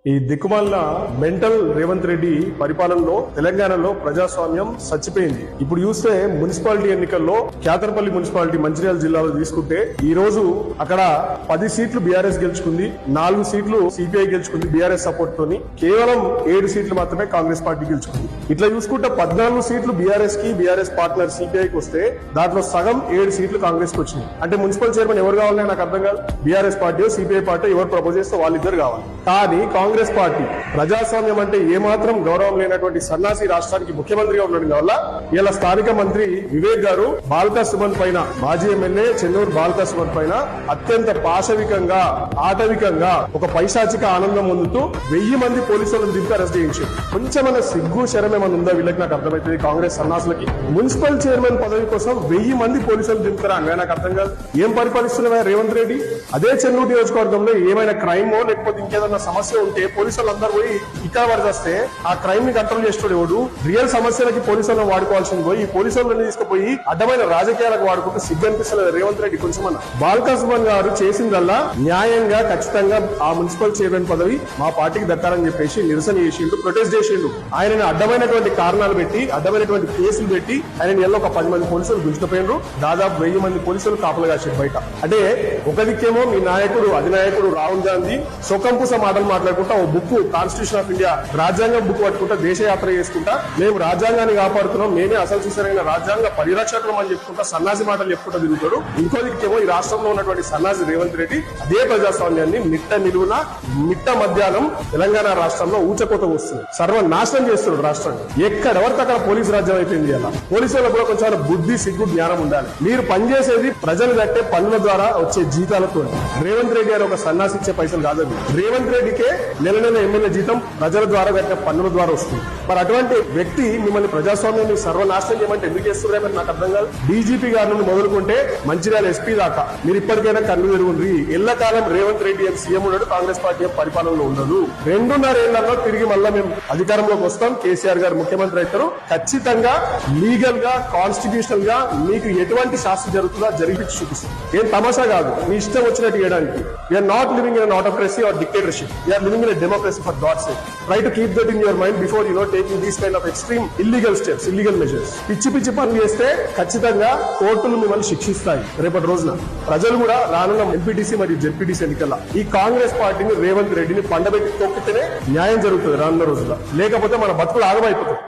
ఈ దిక్కుమాలిన మెంటల్ రేవంత్ రెడ్డి పరిపాలనలో తెలంగాణలో ప్రజాస్వామ్యం చచ్చిపోయింది. ఇప్పుడు చూస్తే మున్సిపాలిటీ ఎన్నికల్లో కేతనపల్లి మున్సిపాలిటీ మంచిర్యాల జిల్లాలో తీసుకుంటే ఈ రోజు అక్కడ 10 సీట్లు బీఆర్ఎస్ గెలుచుకుంది, 4 సీట్లు సిపిఐ గెలుచుకుంది బీఆర్ఎస్ సపోర్ట్ తోని. కేవలం 7 సీట్లు మాత్రమే కాంగ్రెస్ పార్టీ గెలుచుకుంది. ఇట్లా చూసుకుంటే 14 సీట్లు బీఆర్ఎస్ కి, బీఆర్ఎస్ పార్ట్నర్ సిపిఐకి వస్తే దాంట్లో సగం 7 సీట్లు కాంగ్రెస్ కి వచ్చినాయి. అంటే మున్సిపల్ చైర్మన్ ఎవరు కావాలని నాకు అర్థం కాదు. బీఆర్ఎస్ పార్టీ సిపిఐ పార్టీ ఎవరు ప్రపోజ్ చేస్తే వాళ్ళిద్దరు కావాలి. కానీ కాంగ్రెస్ పార్టీ ప్రజాస్వామ్యం అంటే ఏమాత్రం గౌరవం లేనటువంటి సన్నాసి రాష్ట్రానికి ముఖ్యమంత్రిగా ఉండడం వల్ల ఇలా స్థానిక మంత్రి వివేక్ గారు బాల్కా సుమన్ పైన, మాజీ ఎమ్మెల్యే చెన్నూరు బాల్కా సుమన్ పైన అత్యంత పాశవికంగా, ఆటవికంగా, ఒక పైశాచిక ఆనందం పొందుతూ 1000 మంది పోలీసులను దింపి అరెస్ట్ చేయించారు. కొంచెమన్నా సిగ్గు శరం ఏమన్నా ఉందా వీళ్ళకి? నాకు అర్థమవుతుంది కాంగ్రెస్ సన్నాసులకి. మున్సిపల్ చైర్మన్ పదవి కోసం 1000 మంది పోలీసులు దింపుతారా? నాకు అర్థం కాదు. ఏం పరిపాలిస్తున్నా రేవంత్ రెడ్డి? అదే చెన్నూరు నియోజకవర్గంలో ఏమైనా క్రైమో లేకపోతే ఇంకేదన్నా సమస్య ఉంటే పోలీసులు అందరూ పోయి ఇక్కడ వరదస్తే ఆ క్రైమ్ ని కంట్రోల్ చేస్తాడు ఎవడు? రియల్ సమస్యలకి పోలీసులను వాడుకోవాల్సింది పోయి ఈ పోలీసులను తీసుకుపోయి అడ్డమైన రాజకీయాలకు వాడుకుంటూ సిగ్గు అనిపిస్తలేదు రేవంత్ రెడ్డి కొంచెమన్నా. బాల్కా సుమన్ గారు చేసిందల్లా న్యాయంగా ఖచ్చితంగా ఆ మున్సిపల్ చైర్మన్ పదవి మా పార్టీకి దక్కాలని చెప్పేసి నిరసన చేసిండు, ప్రొటెస్ట్ చేసిండు. ఆయనని అడ్డమైనటువంటి కారణాలు పెట్టి, అడ్డమైనటువంటి కేసులు పెట్టి ఆయన ఎల్లో ఒక 10 మంది పోలీసులు గుంజుకుపోయినారు. దాదాపు 1000 మంది పోలీసులు కాపలు కాసారు బయట. అంటే ఒక దిక్కేమో మీ నాయకుడు, అధినాయకుడు రాహుల్ గాంధీ సొకంపుస మాటలు మాట్లాడుకుంటా ఓ బుక్, కాన్స్టిట్యూషన్ ఆఫ్ ఇండియా రాజ్యాంగం బుక్ పట్టుకుంటా దేశయాత్ర చేసుకుంటా మేము రాజ్యాంగాన్ని కాపాడుతున్నాం, మేమే అసలు చూసారైన రాజ్యాంగ పరిరక్షకులం అని చెప్పుకుంటా సన్నాసి మాటలు చెప్పుకుంటా తిరుగుతాడు. ఇంకో దిక్కేమో ఈ రాష్ట్రంలో ఉన్నటువంటి సన్నాసి రేవంత్ రెడ్డి అదే ప్రజాస్వామ్యాన్ని మిట్ట నిలువున, మిట్ట మధ్యాహ్నం తెలంగాణ రాష్ట్రంలో ఊచకోత వస్తుంది, సర్వనాశనం చేస్తున్నాడు రాష్ట్రాన్ని. ఎక్కడ వరకు అక్కడ పోలీసు రాజ్యం అయిపోయింది. అలా పోలీసులకు కూడా కొంచెం బుద్ధి, సిగ్గు, జ్ఞానం ఉండాలి. మీరు పనిచేసేది ప్రజలు కట్టే పన్నుల ద్వారా వచ్చే జీతాలతో. రేవంత్ రెడ్డి గారు ఒక సన్నాసి ఇచ్చే పైసలు కాదు. రేవంత్ రెడ్డికే నెల ఎమ్మెల్యే జీతం ప్రజల ద్వారా కట్టిన పన్నుల ద్వారా వస్తుంది. మరి అటువంటి వ్యక్తి మిమ్మల్ని ప్రజాస్వామ్యాన్ని సర్వనాశనం చేయమంటే ఎందుకు చేస్తున్నారని నాకు అర్థం కాదు. డీజీపీ గారి నుండి మొదలుకుంటే మంచిర్యాల ఎస్పీ దాకా మీరు ఇప్పటికైనా కన్ను తెరుగుండ్రి. ఎల్లకాలం రేవంత్ రెడ్డి సీఎం ఉన్నాడు, కాంగ్రెస్ పార్టీ పరిపాలనలో ఉండదు. 2.5 ఏళ్లలో తిరిగి మళ్ళా మేము అధికారంలోకి వస్తాం, కేసీఆర్ గారు ముఖ్యమంత్రి అవుతారు. ఖచ్చితంగా లీగల్ గా, కాన్స్టిట్యూషనల్ గా మీకు ఎటువంటి శాస్త్రం జరుగుతుందో జరిపించి చూపిస్తాం. ఏం తమాషా కాదు మీ ఇష్టం వచ్చినట్టు చేయడానికి. We're not living in autocracy or dictatorship. We're living in democracy for God's sake. Try to keep that in your mind before taking these kind of extreme illegal steps, illegal measures. పిచ్చి పనులు చేస్తే ఖచ్చితంగా కోర్టులు మిమ్మల్ని శిక్షిస్తాయి రేపటి రోజున. ప్రజలు కూడా రానున్న ఎంపీటీసీ మరియు జెడ్పీటీసీ ఎన్నికల్లో ఈ కాంగ్రెస్ పార్టీని, రేవంత్ రెడ్డిని పండబెట్టి తొక్కితేనే న్యాయం జరుగుతుంది రానున్న రోజుల్లో. లేకపోతే మన బతుకులు ఆగమైపోతాయి.